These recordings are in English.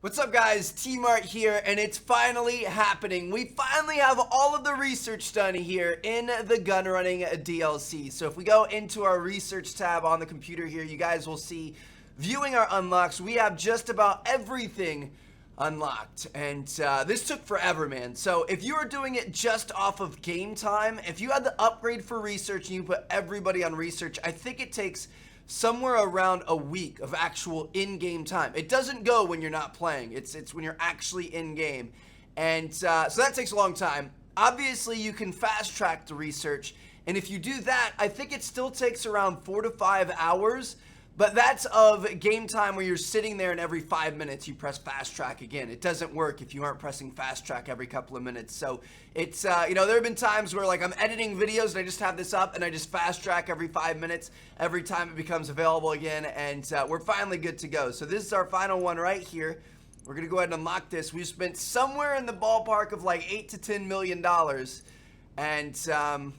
What's up guys, T-Mart here, and it's finally happening. We finally have all of the research done here in the Gunrunning DLC. So if we go into our research tab on the computer here, you guys will see viewing our unlocks. We have just about everything unlocked, and this took forever, man. So if you are doing it just off of game time, if you had the upgrade for research and you put everybody on research, I think it takes somewhere around a week of actual in-game time. It doesn't go when you're not playing. It's when you're actually in-game. And so that takes a long time. Obviously, you can fast-track the research. And if you do that, I think it still takes around 4 to 5 hours. But that's of game time where you're sitting there and every 5 minutes you press fast track again. It doesn't work if you aren't pressing fast track every couple of minutes. So it's, there have been times where like I'm editing videos and I just have this up and I just fast track every 5 minutes every time it becomes available again. And we're finally good to go. So this is our final one right here. We're going to go ahead and unlock this. We've spent somewhere in the ballpark of like $8 to $10 million. And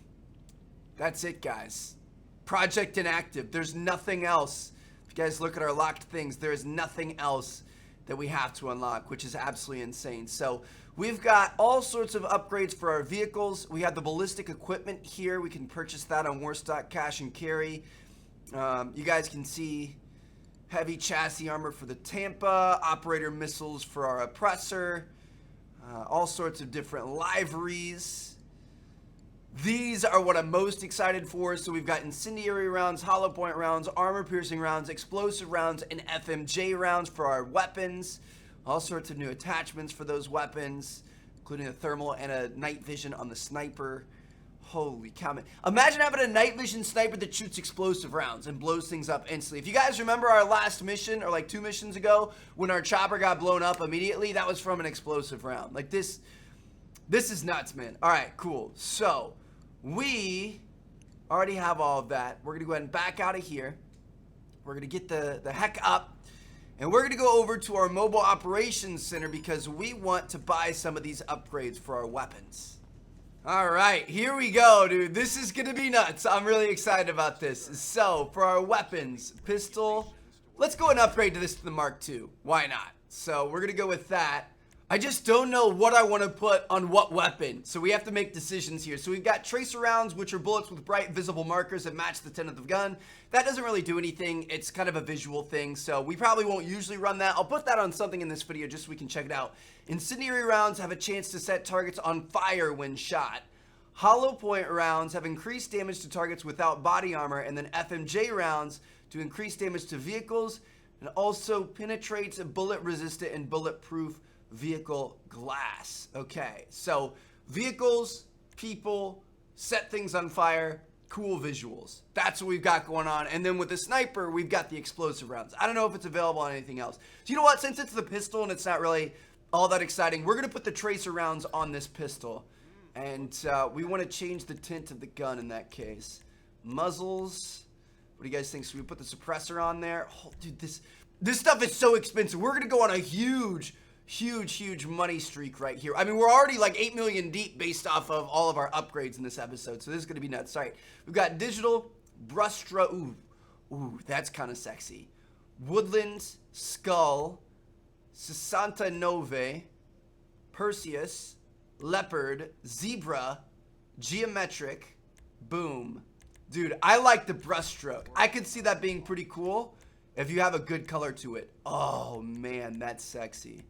that's it, guys. Project inactive. There's nothing else. If you guys look at our locked things, there is nothing else that we have to unlock, which is absolutely insane. So we've got all sorts of upgrades for our vehicles. We have the ballistic equipment here. We can purchase that on Warstock Cash and Carry. You guys can see heavy chassis armor for the Tampa, operator missiles for our oppressor, all sorts of different liveries. These are what I'm most excited for. So we've got incendiary rounds, hollow point rounds, armor piercing rounds, explosive rounds, and FMJ rounds for our weapons. All sorts of new attachments for those weapons, including a thermal and a night vision on the sniper. Holy cow, man. Imagine having a night vision sniper that shoots explosive rounds and blows things up instantly. If you guys remember our last mission, or like 2 missions ago, when our chopper got blown up immediately, that was from an explosive round. Like this is nuts, man. All right, cool. So we already have all of that. We're going to go ahead and back out of here. We're going to get the heck up. And we're going to go over to our mobile operations center because we want to buy some of these upgrades for our weapons. All right, here we go, dude. This is going to be nuts. I'm really excited about this. So for our weapons, pistol, let's go and upgrade to the Mark II. Why not? So we're going to go with that. I just don't know what I want to put on what weapon, so we have to make decisions here. So we've got tracer rounds, which are bullets with bright visible markers that match the tint of the gun. That doesn't really do anything. It's kind of a visual thing, so we probably won't usually run that. I'll put that on something in this video just so we can check it out. Incendiary rounds have a chance to set targets on fire when shot. Hollow point rounds have increased damage to targets without body armor, and then FMJ rounds to increase damage to vehicles, and also penetrates bullet resistant and bulletproof vehicle glass. Okay, so vehicles, people, set things on fire, cool visuals. That's what we've got going on. And then with the sniper, we've got the explosive rounds. I don't know if it's available on anything else. So you know what? Since it's the pistol and it's not really all that exciting, we're going to put the tracer rounds on this pistol. And we want to change the tint of the gun in that case. Muzzles. What do you guys think? Should we put the suppressor on there? Oh, dude, this stuff is so expensive. We're going to go on a huge money streak right here. I mean, we're already like 8 million deep based off of all of our upgrades in this episode. So this is going to be nuts. All right. We've got digital, brushstroke. Ooh, that's kind of sexy. Woodland, skull, 69, Perseus, leopard, zebra, geometric, boom. Dude, I like the brushstroke. I could see that being pretty cool if you have a good color to it. Oh man, that's sexy.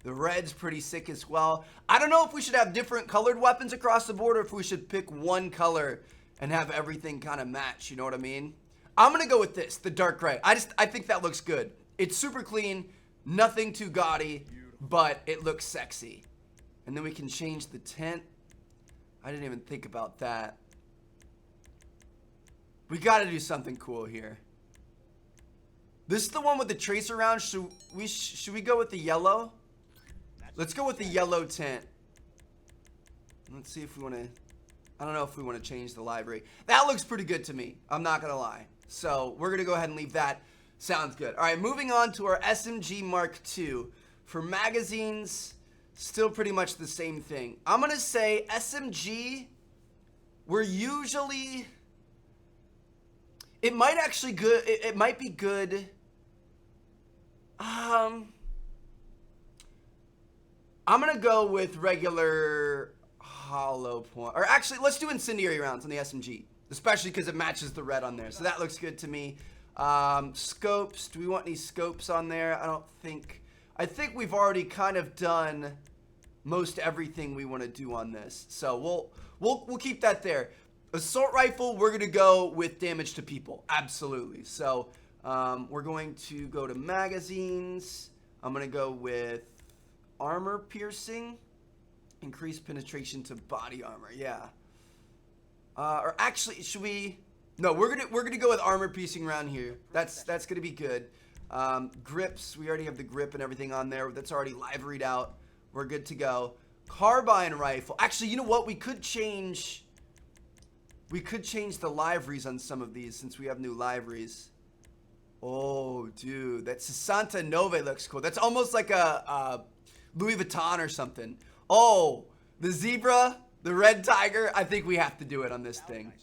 The red's pretty sick as well. I don't know if we should have different colored weapons across the board or if we should pick one color and have everything kind of match, you know what I mean? I'm going to go with this, the dark gray. I think that looks good. It's super clean, nothing too gaudy, but it looks sexy. And then we can change the tint. I didn't even think about that. We got to do something cool here. This is the one with the tracer round. Should we go with the yellow? Let's go with the yellow tint. Let's see if we want to, I don't know if we want to change the library. That looks pretty good to me. I'm not going to lie. So we're going to go ahead and leave that. Sounds good. All right, moving on to our SMG Mark II. For magazines, still pretty much the same thing. I'm going to say SMG, we're usually, it might actually good, it might be good. I'm gonna go with regular hollow point. Or actually, let's do incendiary rounds on the SMG. Especially because it matches the red on there. So that looks good to me. Scopes. Do we want any scopes on there? I don't think. I think we've already kind of done most everything we want to do on this. So we'll keep that there. Assault rifle, we're going to go with damage to people. Absolutely. So we're going to go to magazines. I'm going to go with armor piercing. Increase penetration to body armor. Yeah. Or actually, should we? No, we're gonna go with armor piercing around here. That's gonna be good. Grips, we already have the grip and everything on there. That's already liveried out. We're good to go. Carbine rifle. Actually, you know what? We could change the liveries on some of these since we have new liveries. Oh, dude, that Santa Nove looks cool. That's almost like a Louis Vuitton or something. Oh, the zebra. The red tiger, I think we have to do it on this thing.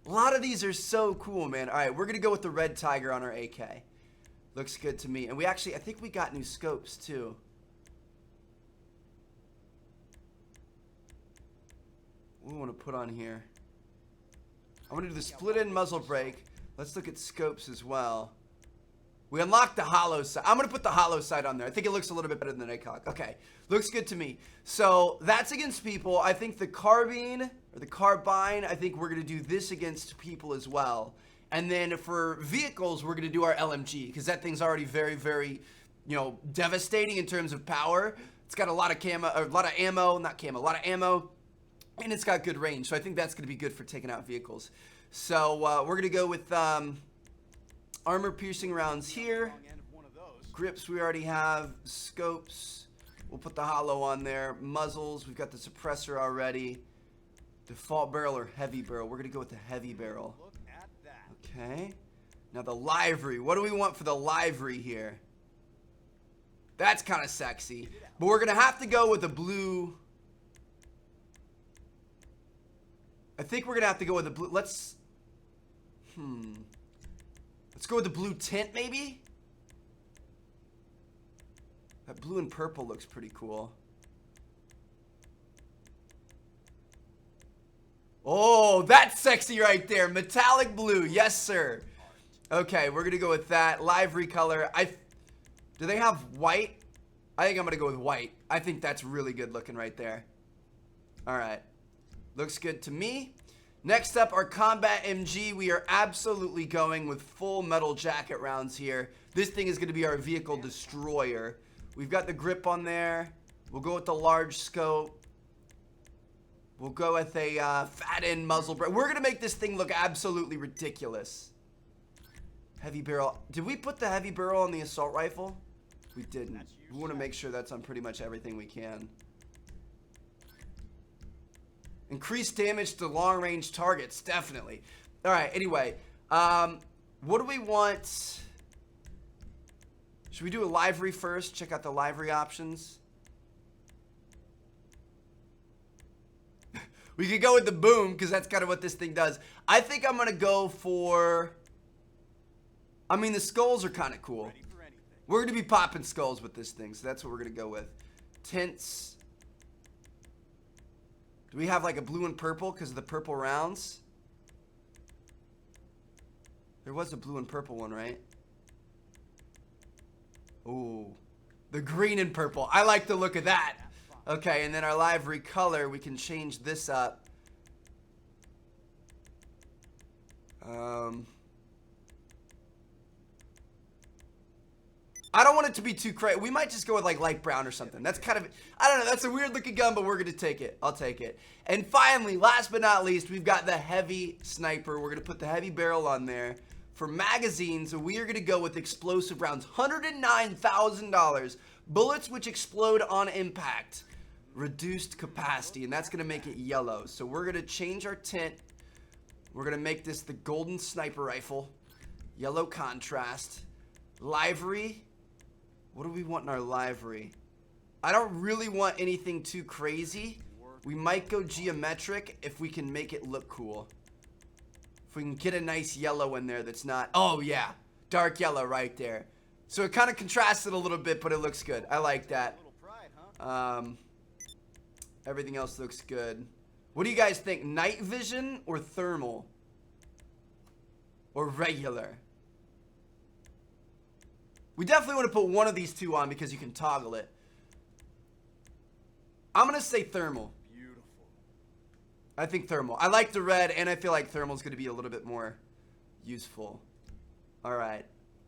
A lot of these are so cool, man. All right, we're going to go with the red tiger on our AK. Looks good to me. And we actually, I think we got new scopes, too. What do we want to put on here? I'm going to do the split-in muzzle brake. Let's look at scopes as well. We unlocked the hollow sight. I'm going to put the hollow sight on there. I think it looks a little bit better than the ACOG. Okay. Looks good to me. So that's against people. I think the carbine, or the carbine, I think we're going to do this against people as well. And then for vehicles, we're going to do our LMG because that thing's already very, very, devastating in terms of power. It's got a lot of camo, or a lot of ammo, not camo, a lot of ammo, and it's got good range. So I think that's going to be good for taking out vehicles. So we're going to go with armor piercing rounds here. Grips we already have. Scopes. We'll put the hollow on there. Muzzles. We've got the suppressor already. Default barrel or heavy barrel. We're going to go with the heavy barrel. Okay. Now the livery. What do we want for the livery here? That's kind of sexy. But we're going to have to go with a blue. I think we're going to have to go with a blue. Let's go with the blue tint, maybe? That blue and purple looks pretty cool. Oh, that's sexy right there. Metallic blue. Yes, sir. Okay, we're going to go with that. Livery color. Do they have white? I think I'm going to go with white. I think that's really good looking right there. All right. Looks good to me. Next up, our combat MG. We are absolutely going with full metal jacket rounds here. This thing is going to be our vehicle destroyer. We've got the grip on there. We'll go with the large scope. We'll go with a fat end muzzle brake. We're going to make this thing look absolutely ridiculous. Heavy barrel. Did we put the heavy barrel on the assault rifle? We didn't. We want to make sure that's on pretty much everything we can. Increased damage to long-range targets, definitely. All right, anyway. What do we want? Should we do a livery first? Check out the livery options. We could go with the boom, because that's kind of what this thing does. I think I'm going to go for... I mean, the skulls are kind of cool. We're going to be popping skulls with this thing, so that's what we're going to go with. Tints. Do we have like a blue and purple because of the purple rounds? There was a blue and purple one, right? Ooh. The green and purple. I like the look of that. Okay, and then our livery color, we can change this up. I don't want it to be too crazy. We might just go with like light brown or something. That's kind of, I don't know, that's a weird looking gun, but we're going to take it. I'll take it. And finally, last but not least, we've got the heavy sniper. We're going to put the heavy barrel on there. For magazines, we are going to go with explosive rounds. $109,000. Bullets which explode on impact. Reduced capacity, and that's going to make it yellow. So we're going to change our tint. We're going to make this the golden sniper rifle. Yellow contrast. Livery. What do we want in our livery? I don't really want anything too crazy. We might go geometric if we can make it look cool. If we can get a nice yellow in there that's not... Oh, yeah. Dark yellow right there. So it kind of contrasts it a little bit, but it looks good. I like that. Everything else looks good. What do you guys think? Night vision or thermal? Or regular? We definitely want to put one of these two on because you can toggle it. I'm going to say thermal. Beautiful. I think thermal. I like the red, and I feel like thermal is going to be a little bit more useful. All right.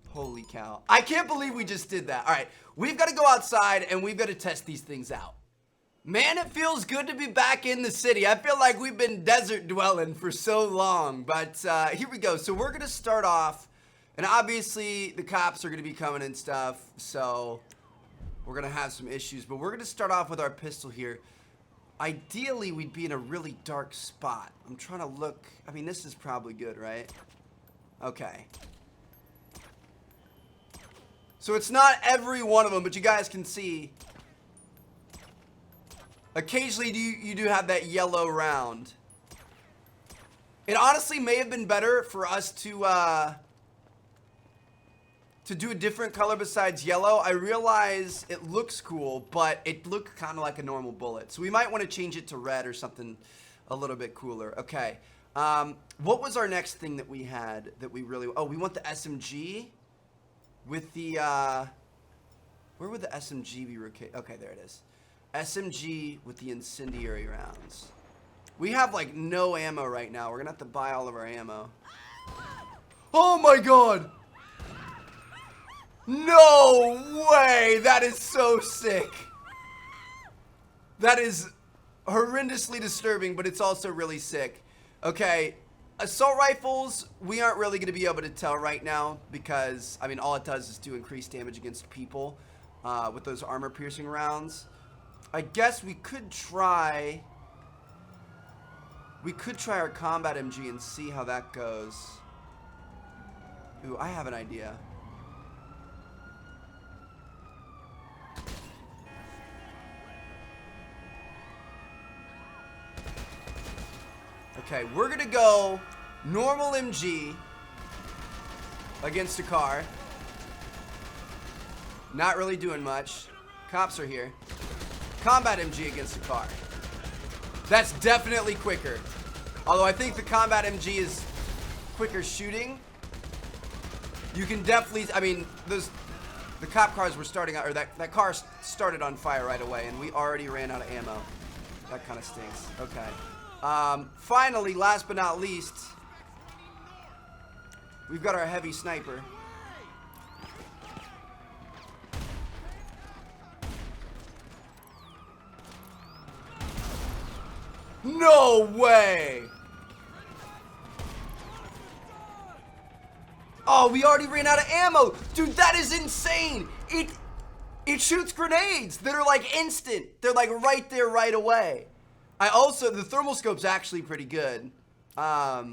Holy cow. I can't believe we just did that. All right. We've got to go outside, and we've got to test these things out. Man, it feels good to be back in the city. I feel like we've been desert dwelling for so long. But here we go. So we're going to start off. And obviously, the cops are going to be coming and stuff. So we're going to have some issues. But we're going to start off with our pistol here. Ideally, we'd be in a really dark spot. I'm trying to look. I mean, this is probably good, right? Okay. So it's not every one of them, but you guys can see. Occasionally, you do have that yellow round. It honestly may have been better for us to do a different color besides yellow. I realize it looks cool, but it looked kind of like a normal bullet. So we might want to change it to red or something a little bit cooler. Okay. What was our next thing that we had that we really... Oh, we want the SMG with the... Where would the SMG be? Okay, there it is. SMG with the incendiary rounds. We have, like, no ammo right now. We're going to have to buy all of our ammo. Oh, my God! No way! That is so sick. That is horrendously disturbing, but it's also really sick. Okay, assault rifles, we aren't really going to be able to tell right now because, I mean, all it does is do increased damage against people with those armor-piercing rounds. I guess we could try our combat MG and see how that goes. Ooh, I have an idea. Okay, we're gonna go normal MG against a car. Not really doing much. Cops are here. Combat MG against a car. That's definitely quicker. Although I think the combat MG is quicker shooting. You can definitely, I mean, the cop cars were starting out, or that car started on fire right away, and we already ran out of ammo. That kind of stinks. Okay. Finally, last but not least, we've got our heavy sniper. No way! Oh, we already ran out of ammo! Dude, that is insane! It shoots grenades that are like instant. They're like right there right away. The thermal scope's actually pretty good. How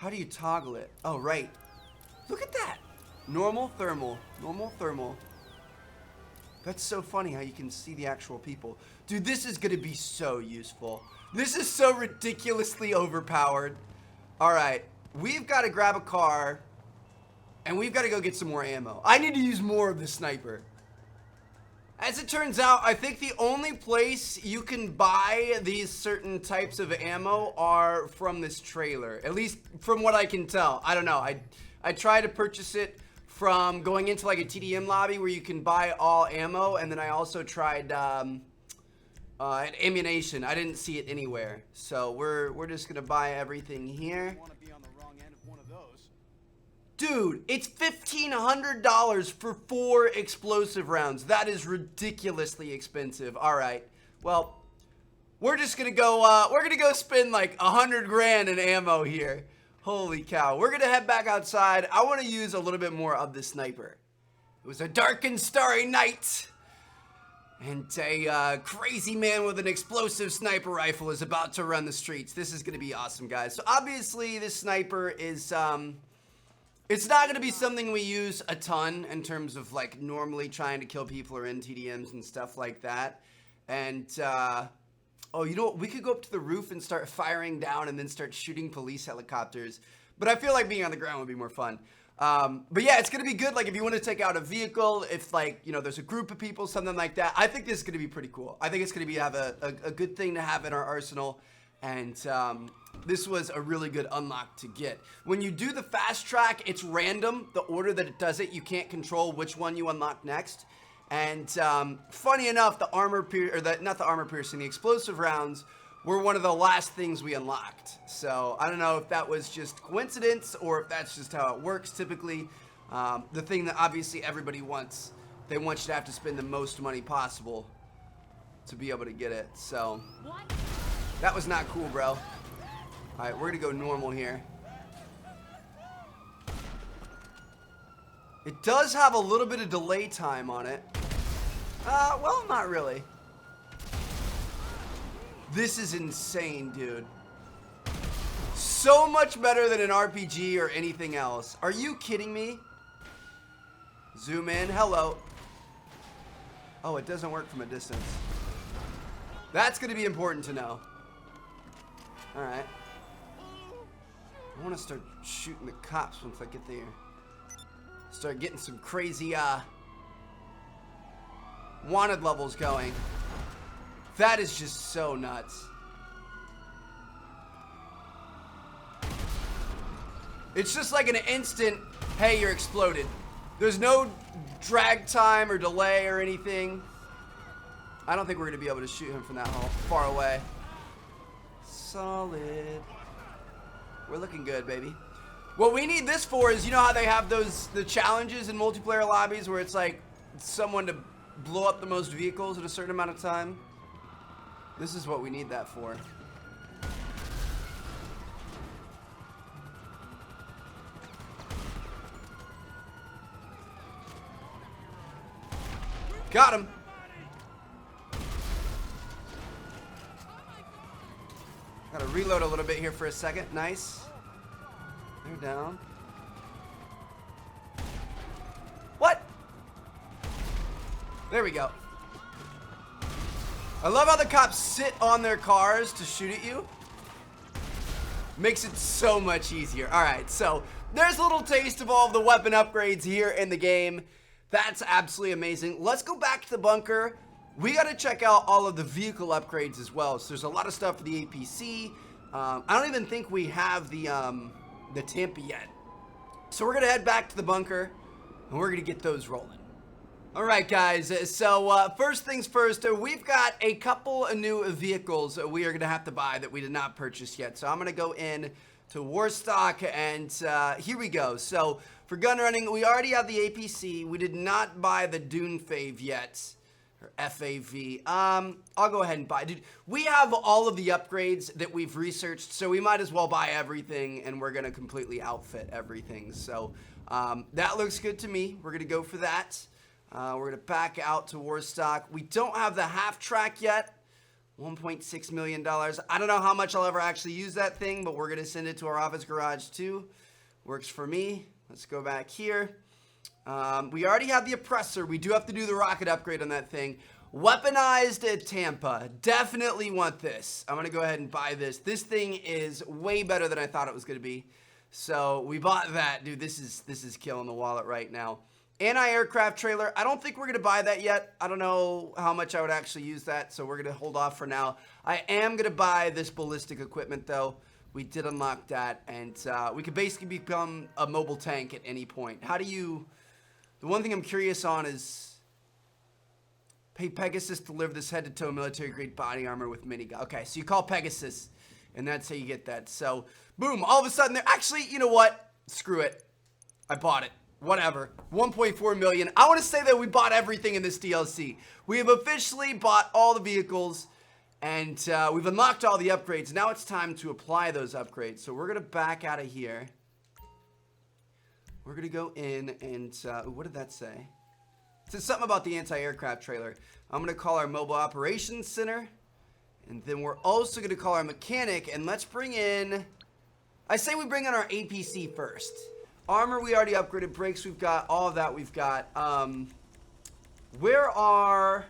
do you toggle it? Oh, right. Look at that. Normal, thermal. Normal, thermal. That's so funny how you can see the actual people. Dude, this is going to be so useful. This is so ridiculously overpowered. All right. We've got to grab a car, and we've got to go get some more ammo. I need to use more of the sniper. As it turns out, I think the only place you can buy these certain types of ammo are from this trailer. At least from what I can tell. I don't know. I tried to purchase it from going into like a TDM lobby where you can buy all ammo, and then I also tried ammunition. I didn't see it anywhere. So we're just gonna buy everything here. Dude, it's $1,500 for 4 explosive rounds. That is ridiculously expensive. All right. Well, we're just gonna go. We're gonna go spend like 100 grand in ammo here. Holy cow. We're gonna head back outside. I want to use a little bit more of the sniper. It was a dark and starry night, and a crazy man with an explosive sniper rifle is about to run the streets. This is gonna be awesome, guys. So obviously, this sniper is it's not going to be something we use a ton in terms of, like, normally trying to kill people or in TDMs and stuff like that. And, oh, you know what? We could go up to the roof and start firing down and then start shooting police helicopters. But I feel like being on the ground would be more fun. But yeah, it's going to be good. Like if you want to take out a vehicle, if like, you know, there's a group of people, something like that. I think this is going to be pretty cool. I think it's going to be have a good thing to have in our arsenal. And this was a really good unlock to get. When you do the fast track, it's random. The order that it does it, you can't control which one you unlock next. And funny enough, the explosive rounds were one of the last things we unlocked. So I don't know if that was just coincidence or if that's just how it works typically. The thing that obviously everybody wants, they want you to have to spend the most money possible to be able to get it. So that was not cool, bro. All right, we're gonna go normal here. It does have a little bit of delay time on it. Well, not really. This is insane, dude. So much better than an RPG or anything else. Are you kidding me? Zoom in. Hello. Oh, it doesn't work from a distance. That's going to be important to know. All right. I want to start shooting the cops once I get there. Start getting some crazy wanted levels going. That is just so nuts. It's just like an instant, hey, you're exploded. There's no drag time or delay or anything. I don't think we're gonna be able to shoot him from that far away. Solid. We're looking good, baby. What we need this for is, you know how they have the challenges in multiplayer lobbies where it's like someone to blow up the most vehicles in a certain amount of time? This is what we need that for. Got him. Gotta reload a little bit here for a second. Nice. They're down. What? There we go. I love how the cops sit on their cars to shoot at you. Makes it so much easier. All right, so there's a little taste of all of the weapon upgrades here in the game. That's absolutely amazing. Let's go back to the bunker. We got to check out all of the vehicle upgrades as well. So there's a lot of stuff for the APC. I don't even think we have the Tampa yet. So we're going to head back to the bunker, and we're going to get those rolling. All right, guys. So first things first, we've got a couple of new vehicles we are going to have to buy that we did not purchase yet. So I'm going to go in to Warstock, and here we go. So for gun running, we already have the APC. We did not buy the Dune Fave yet, or FAV. I'll go ahead and buy. Dude, we have all of the upgrades that we've researched, so we might as well buy everything, and we're going to completely outfit everything. So that looks good to me. We're going to go for that. We're going to back out to Warstock. We don't have the half track yet. $1.6 million. I don't know how much I'll ever actually use that thing, but we're going to send it to our office garage too. Works for me. Let's go back here. We already have the oppressor. We do have to do the rocket upgrade on that thing. Weaponized at Tampa. Definitely want this. I'm going to go ahead and buy this. This thing is way better than I thought it was going to be. So we bought that. Dude, this is killing the wallet right now. Anti-aircraft trailer. I don't think we're going to buy that yet. I don't know how much I would actually use that, so we're going to hold off for now. I am going to buy this ballistic equipment, though. We did unlock that, and we could basically become a mobile tank at any point. How do you... The one thing I'm curious on is... Pay Pegasus to deliver this head-to-toe military-grade body armor with minigun. Okay, so you call Pegasus, and that's how you get that. So, boom, all of a sudden, they're... Actually, you know what? Screw it. I bought it. Whatever. 1.4 million. I want to say that we bought everything in this DLC. We have officially bought all the vehicles, and we've unlocked all the upgrades. Now it's time to apply those upgrades. So we're going to back out of here. We're going to go in and... what did that say? It says something about the anti-aircraft trailer. I'm going to call our mobile operations center. And then we're also going to call our mechanic. And let's bring in... I say we bring in our APC first. Armor, we already upgraded. Brakes, we've got. All of that, we've got. Where are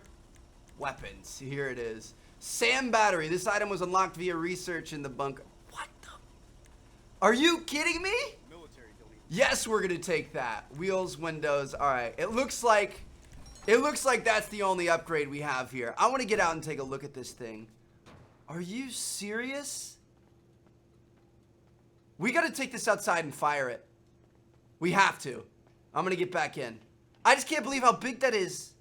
weapons? Here it is. SAM battery. This item was unlocked via research in the bunker. What the? Are you kidding me? Military delete. Yes, we're gonna take that. Wheels, windows. All right. It looks like that's the only upgrade we have here. I want to get out and take a look at this thing. Are you serious? We got to take this outside and fire it. We have to. I'm gonna get back in. I just can't believe how big that is.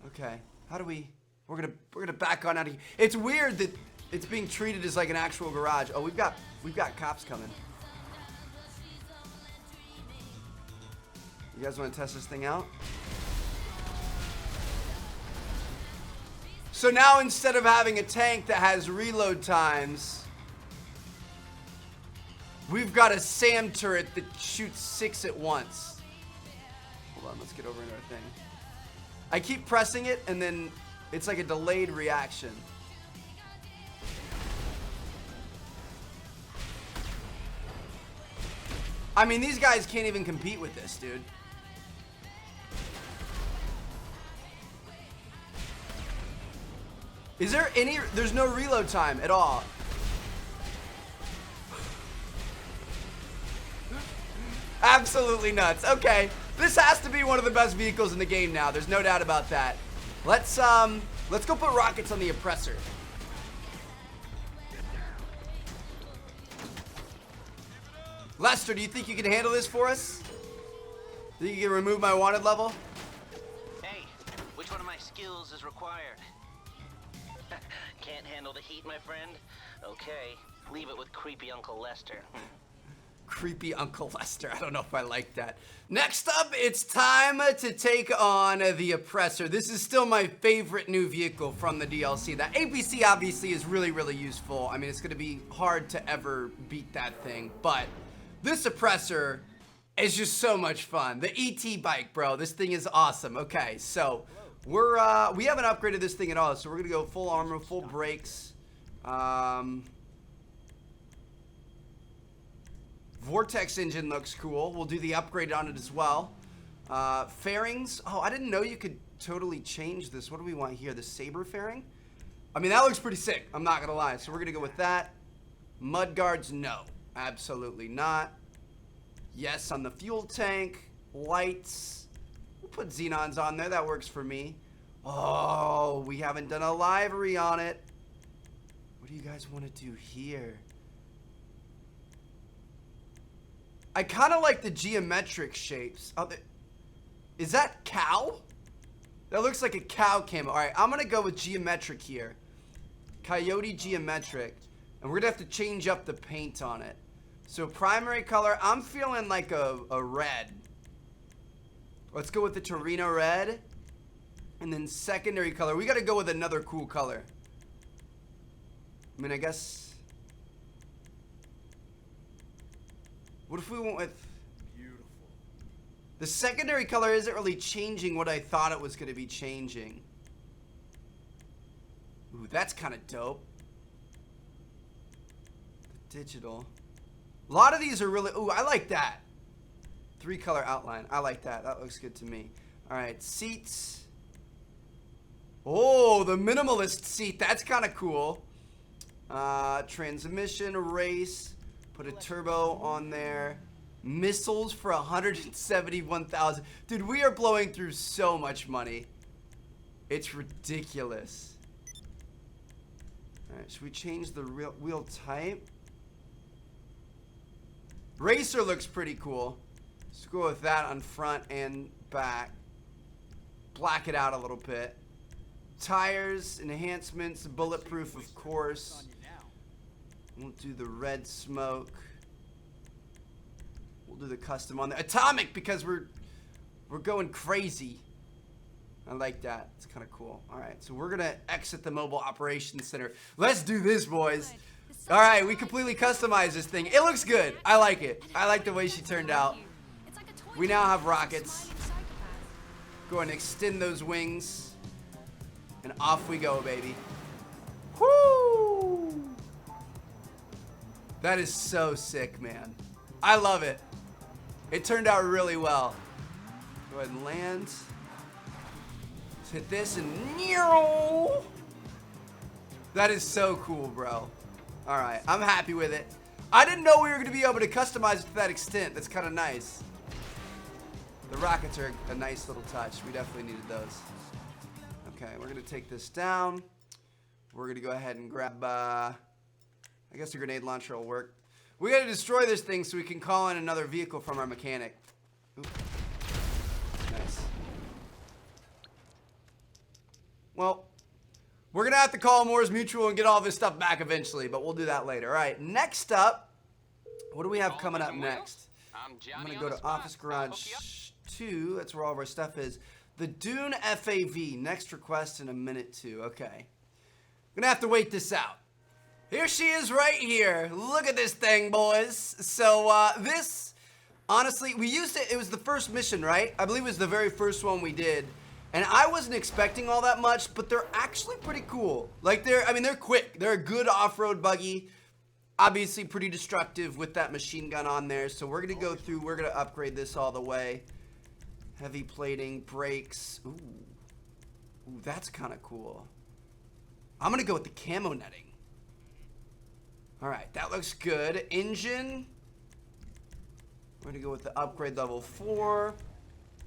Okay. How do we? We're gonna back on out of here. It's weird that it's being treated as like an actual garage. Oh, we've got cops coming. You guys want to test this thing out? So now instead of having a tank that has reload times, we've got a SAM turret that shoots 6 at once. Hold on, let's get over into our thing. I keep pressing it and then it's like a delayed reaction. I mean, these guys can't even compete with this, dude. Is there any, there's no reload time at all. Absolutely nuts. Okay, this has to be one of the best vehicles in the game now. There's no doubt about that. Let's go put rockets on the oppressor. Lester, do you think you can handle this for us? Think you can remove my wanted level? Hey, which one of my skills is required? Can't handle the heat, my friend? Okay, leave it with creepy Uncle Lester. Creepy Uncle Lester. I don't know if I like that. Next up, it's time to take on the oppressor. This is still my favorite new vehicle from the DLC. The APC obviously is really, really useful. I mean, it's going to be hard to ever beat that thing, but this oppressor is just so much fun. The ET bike, bro. This thing is awesome. Okay, so we haven't upgraded this thing at all, so we're gonna go full armor, full brakes. Vortex engine looks cool. We'll do the upgrade on it as well. Fairings. Oh, I didn't know you could totally change this. What do we want here? The saber fairing? I mean, that looks pretty sick. I'm not gonna lie. So we're gonna go with that. Mud guards, no. Absolutely not. Yes on the fuel tank. Lights. We'll put xenons on there. That works for me. Oh, we haven't done a livery on it. What do you guys want to do here? I kind of like the geometric shapes. Oh, is that cow? That looks like a cow camo. All right, I'm going to go with geometric here. Coyote geometric. And we're going to have to change up the paint on it. So primary color, I'm feeling like a red. Let's go with the Torino red. And then secondary color, we got to go with another cool color. I mean, I guess. What if we went with. Beautiful. The secondary color isn't really changing what I thought it was going to be changing. Ooh, that's kind of dope. The digital. A lot of these are really. Ooh, I like that. 3-color outline. I like that. That looks good to me. All right, seats. Oh, the minimalist seat. That's kind of cool. Transmission, race. Put a turbo on there. Missiles for 171,000. Dude, we are blowing through so much money. It's ridiculous. All right, should we change the wheel type? Racer looks pretty cool. Let's go with that on front and back. Black it out a little bit. Tires, enhancements, bulletproof, of course. We'll do the red smoke. We'll do the custom on there. Atomic, because we're going crazy. I like that. It's kind of cool. All right, so we're gonna exit the mobile operations center. Let's do this, boys. All right, we completely customized this thing. It looks good. I like it. I like the way she turned out. We now have rockets. Go ahead and extend those wings. And off we go, baby. Woo! That is so sick, man. I love it. It turned out really well. Go ahead and land. Let's hit this and... That is so cool, bro. All right, I'm happy with it. I didn't know we were going to be able to customize it to that extent. That's kind of nice. The rockets are a nice little touch. We definitely needed those. Okay, we're going to take this down. We're going to go ahead and grab, I guess a grenade launcher will work. We got to destroy this thing so we can call in another vehicle from our mechanic. Oop. Nice. Well, we're going to have to call Moore's Mutual and get all this stuff back eventually, but we'll do that later. All right, next up, what do we have coming up next? I'm going to go to Office Garage 2. That's where all of our stuff is. The Dune FAV. Next request in a minute 2. Okay. I'm going to have to wait this out. Here she is right here. Look at this thing, boys. So, this, honestly, we used it. It was the first mission, right? I believe it was the very first one we did. And I wasn't expecting all that much, but they're actually pretty cool. Like, they're quick. They're a good off-road buggy. Obviously, pretty destructive with that machine gun on there. So, we're going to go through. We're going to upgrade this all the way. Heavy plating, brakes. Ooh, that's kind of cool. I'm going to go with the camo netting. All right, that looks good. Engine. We're going to go with the upgrade level 4.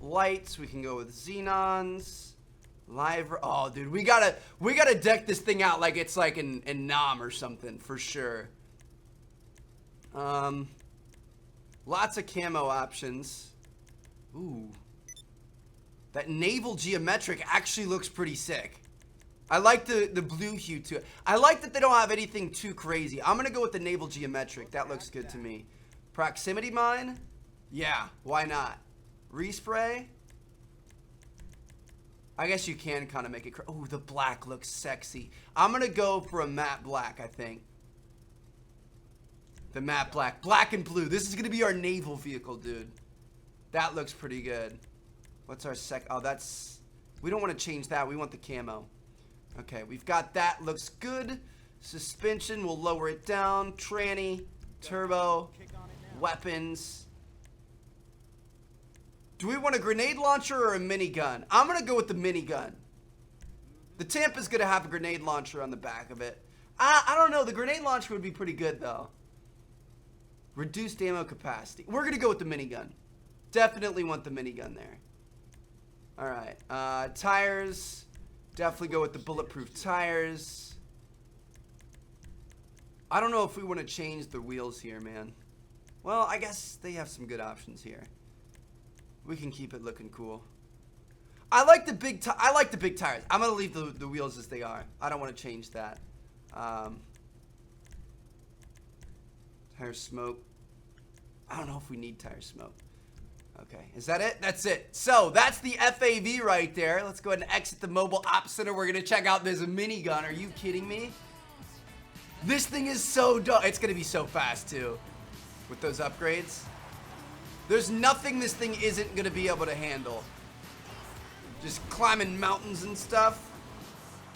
Lights, we can go with xenons. Live. Oh, dude, we gotta deck this thing out like it's like in Nam or something for sure. Lots of camo options. Ooh. That naval geometric actually looks pretty sick. I like the blue hue to it. I like that they don't have anything too crazy. I'm gonna go with the naval geometric. That looks good to me. Proximity mine? Yeah, why not? Respray? I guess you can kind of make it. Oh, the black looks sexy. I'm gonna go for a matte black, I think. The matte black. Black and blue. This is gonna be our naval vehicle, dude. That looks pretty good. What's our oh, that's... We don't want to change that. We want the camo. Okay, we've got that. Looks good. Suspension, we'll lower it down. Tranny, turbo, weapons. Do we want a grenade launcher or a minigun? I'm going to go with the minigun. The Tampa's going to have a grenade launcher on the back of it. I don't know. The grenade launcher would be pretty good, though. Reduced ammo capacity. We're going to go with the minigun. Definitely want the minigun there. All right. Tires. Definitely go with the bulletproof tires. I don't know if we want to change the wheels here, man. Well, I guess they have some good options here. We can keep it looking cool. I like the big tires. I'm gonna leave the wheels as they are. I don't want to change that. Tire smoke. I don't know if we need tire smoke. Okay, is that it? That's it. So that's the FAV right there. Let's go ahead and exit the mobile ops center. We're gonna check out this minigun. Are you kidding me? This thing is so dope. It's gonna be so fast too, with those upgrades. There's nothing this thing isn't gonna be able to handle. Just climbing mountains and stuff.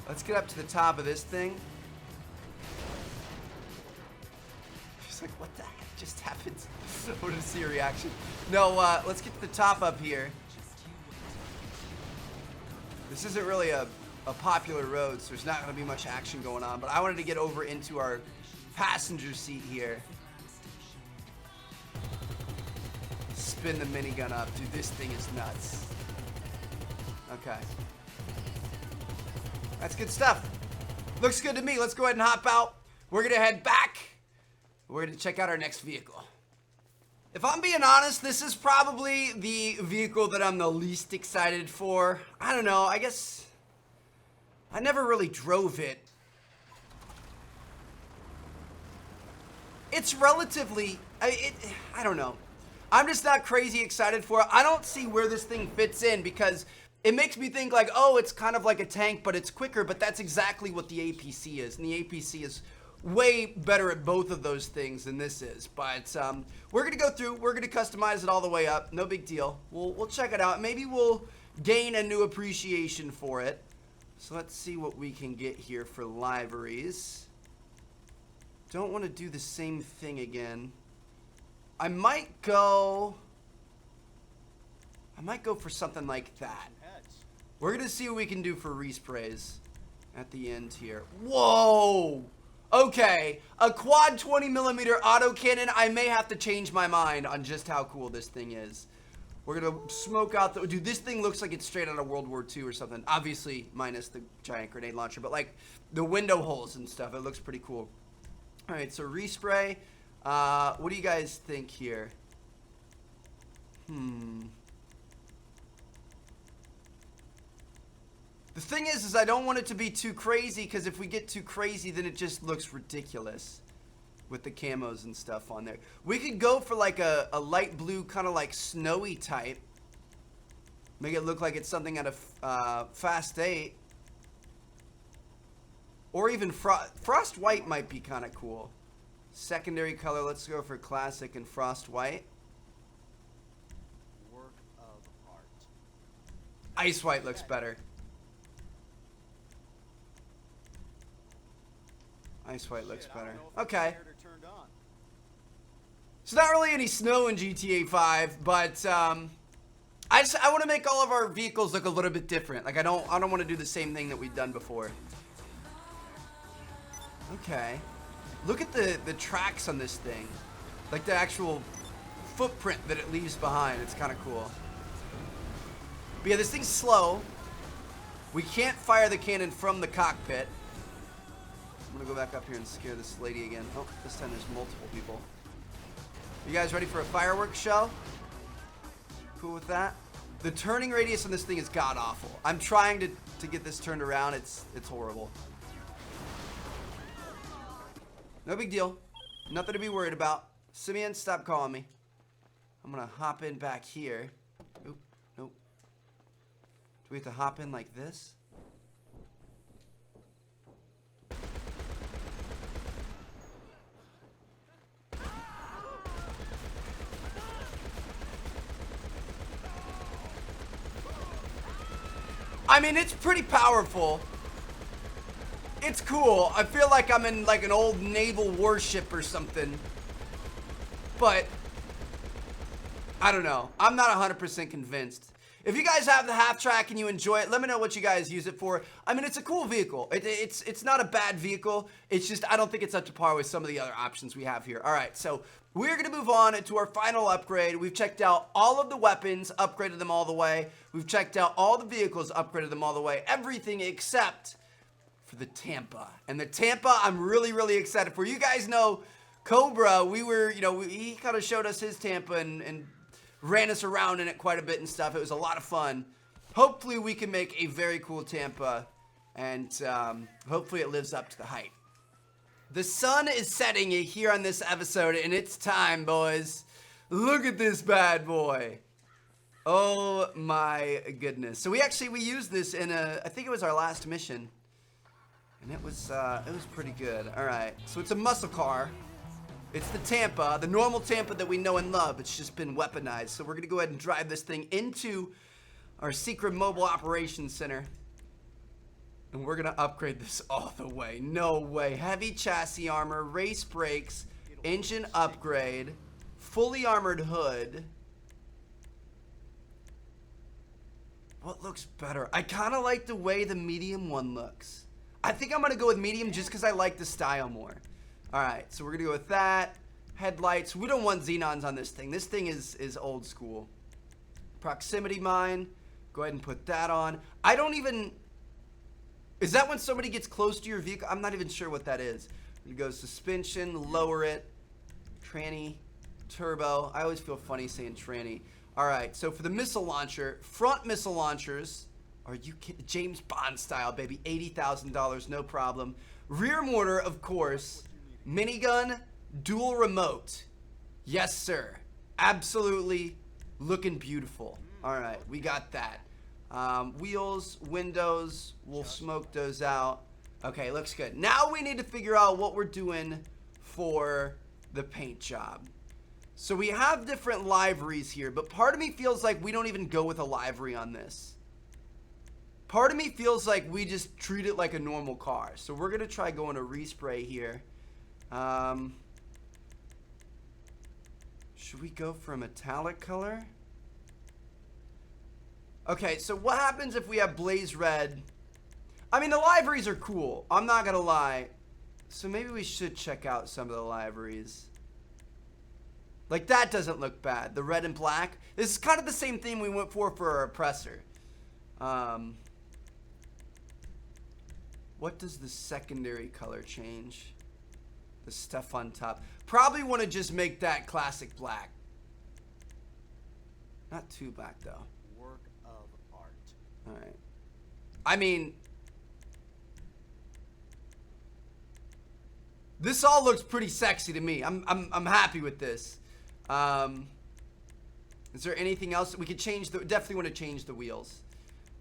Let's get up to the top of this thing. She's like, what the heck just happened? I wanted to see her reaction. No, let's get to the top up here. This isn't really a popular road, so there's not gonna be much action going on, but I wanted to get over into our passenger seat here. Spin the minigun up. Dude, this thing is nuts. Okay. That's good stuff. Looks good to me. Let's go ahead and hop out. We're gonna head back. We're gonna check out our next vehicle. If I'm being honest, this is probably the vehicle that I'm the least excited for. I don't know, I guess I never really drove it. It's relatively, I don't know. I'm just not crazy excited for it. I don't see where this thing fits in because it makes me think like, oh, it's kind of like a tank, but it's quicker, but that's exactly what the APC is. And the APC is way better at both of those things than this is. But we're gonna go through, we're gonna customize it all the way up. No big deal. We'll check it out. Maybe we'll gain a new appreciation for it. So let's see what we can get here for liveries. Don't want to do the same thing again. I might go for something like that. We're gonna see what we can do for resprays at the end here. Whoa! Okay, a quad 20mm autocannon. I may have to change my mind on just how cool this thing is. We're gonna smoke out the... Dude, this thing looks like it's straight out of World War II or something. Obviously, minus the giant grenade launcher, but like the window holes and stuff. It looks pretty cool. All right, so respray. What do you guys think here? The thing is I don't want it to be too crazy, because if we get too crazy, then it just looks ridiculous with the camos and stuff on there. We could go for like a light blue, kind of like snowy type. Make it look like it's something out of Fast 8. Or even Frost White might be kind of cool. Secondary color, let's go for classic and Frost White. Work of art. Ice White looks better. Ice White looks better. Okay. So not really any snow in GTA 5, but I want to make all of our vehicles look a little bit different. Like I don't want to do the same thing that we've done before. Okay. Look at the tracks on this thing. Like the actual footprint that it leaves behind. It's kind of cool. But yeah, this thing's slow. We can't fire the cannon from the cockpit. I'm gonna go back up here and scare this lady again. Oh, this time there's multiple people. You guys ready for a fireworks show? Cool with that? The turning radius on this thing is god-awful. I'm trying to get this turned around. It's horrible. No big deal. Nothing to be worried about. Simeon, stop calling me. I'm gonna hop in back here. Oop, nope. Do we have to hop in like this? I mean, it's pretty powerful. It's cool. I feel like I'm in like an old naval warship or something. But I don't know. I'm not 100% convinced. If you guys have the half track and you enjoy it, let me know what you guys use it for. I mean, it's a cool vehicle. It's not a bad vehicle. It's just I don't think it's up to par with some of the other options we have here. All right, so we're going to move on to our final upgrade. We've checked out all of the weapons, upgraded them all the way. We've checked out all the vehicles, upgraded them all the way. Everything except for the Tampa. And the Tampa, I'm really, really excited for. You guys know Cobra, he kind of showed us his Tampa and ran us around in it quite a bit and stuff. It was a lot of fun. Hopefully we can make a very cool Tampa, and hopefully it lives up to the hype. The sun is setting here on this episode, and it's time, boys. Look at this bad boy. Oh my goodness. So we used this in I think it was our last mission, and it was pretty good. All right, so it's a muscle car. It's the Tampa, the normal Tampa that we know and love. It's just been weaponized. So we're gonna go ahead and drive this thing into our secret mobile operations center. And we're gonna upgrade this all the way. No way. Heavy chassis armor, race brakes, engine upgrade, fully armored hood. What looks better? I kind of like the way the medium one looks. I think I'm gonna go with medium just because I like the style more. All right, so we're gonna go with that. Headlights. We don't want xenons on this thing. This thing is old school. Proximity mine. Go ahead and put that on. I don't even... Is that when somebody gets close to your vehicle? I'm not even sure what that is. You go suspension, lower it, tranny, turbo. I always feel funny saying tranny. All right, so for the missile launcher, front missile launchers. Are you kidding? James Bond style, baby. $80,000, no problem. Rear mortar, of course. Minigun, dual remote. Yes, sir. Absolutely looking beautiful. All right, we got that. Wheels, windows, we'll smoke those out. Okay, looks good. Now we need to figure out what we're doing for the paint job. So we have different liveries here, but part of me feels like we don't even go with a livery on this. Part of me feels like we just treat it like a normal car. So we're gonna try going to respray here. Should we go for a metallic color? Okay, so what happens if we have blaze red? I mean, the liveries are cool. I'm not gonna lie. So maybe we should check out some of the liveries. Like, that doesn't look bad. The red and black. This is kind of the same theme we went for our oppressor. What does the secondary color change? The stuff on top. Probably want to just make that classic black. Not too black, though. Work of art. All right. I mean, this all looks pretty sexy to me. I'm happy with this. Is there anything else that we could change? Definitely want to change the wheels.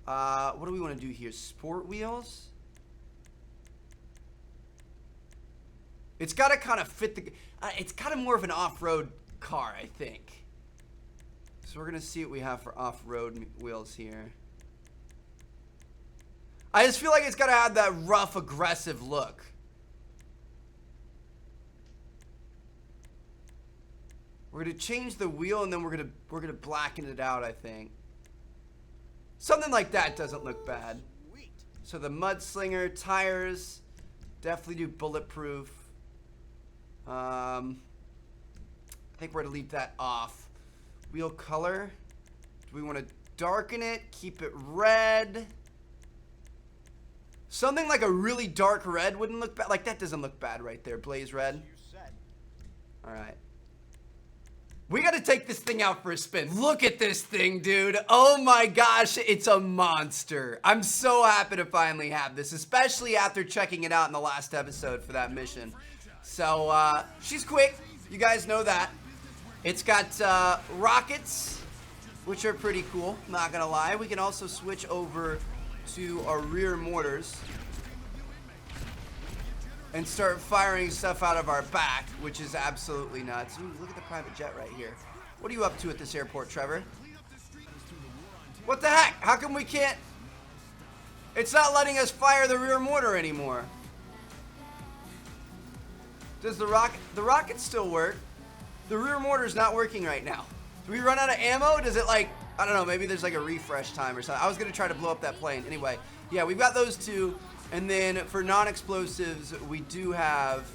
What do we want to do here? Sport wheels? It's got to kind of fit the... it's kind of more of an off-road car, I think. So we're going to see what we have for off-road wheels here. I just feel like it's got to have that rough, aggressive look. We're going to change the wheel, and then we're going to blacken it out, I think. Something like that doesn't look bad. So the mudslinger tires definitely do bulletproof. I think we're going to leave that off. Wheel color. Do we want to darken it? Keep it red? Something like a really dark red wouldn't look bad. Like, that doesn't look bad right there. Blaze red. All right. We got to take this thing out for a spin. Look at this thing, dude. Oh my gosh, it's a monster. I'm so happy to finally have this, especially after checking it out in the last episode for that mission. So, she's quick. You guys know that. It's got rockets, which are pretty cool, not gonna lie. We can also switch over to our rear mortars and start firing stuff out of our back, which is absolutely nuts. Ooh, look at the private jet right here. What are you up to at this airport, Trevor? What the heck? How come we can't... It's not letting us fire the rear mortar anymore. Does the rocket still work? The rear mortar's not working right now. Do we run out of ammo? Does it like... I don't know, maybe there's like a refresh time or something. I was going to try to blow up that plane. Anyway, yeah, we've got those two. And then for non-explosives, we do have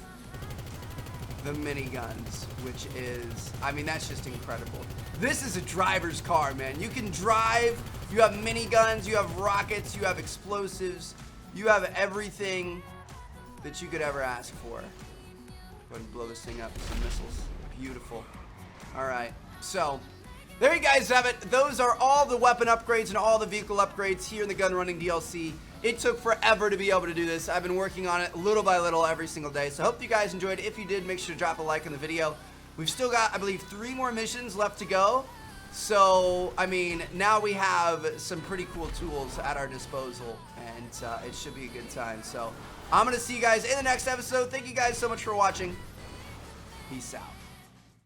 the miniguns, which is, I mean, that's just incredible. This is a driver's car, man. You can drive, you have miniguns, you have rockets, you have explosives, you have everything that you could ever ask for. Go ahead and blow this thing up with some missiles. Beautiful. All right, so there you guys have it. Those are all the weapon upgrades and all the vehicle upgrades here in the Gunrunning DLC. It took forever to be able to do this. I've been working on it little by little every single day. So I hope you guys enjoyed it. If you did, make sure to drop a like on the video. We've still got, I believe, 3 more missions left to go. So, I mean, now we have some pretty cool tools at our disposal. And it should be a good time. So I'm going to see you guys in the next episode. Thank you guys so much for watching. Peace out.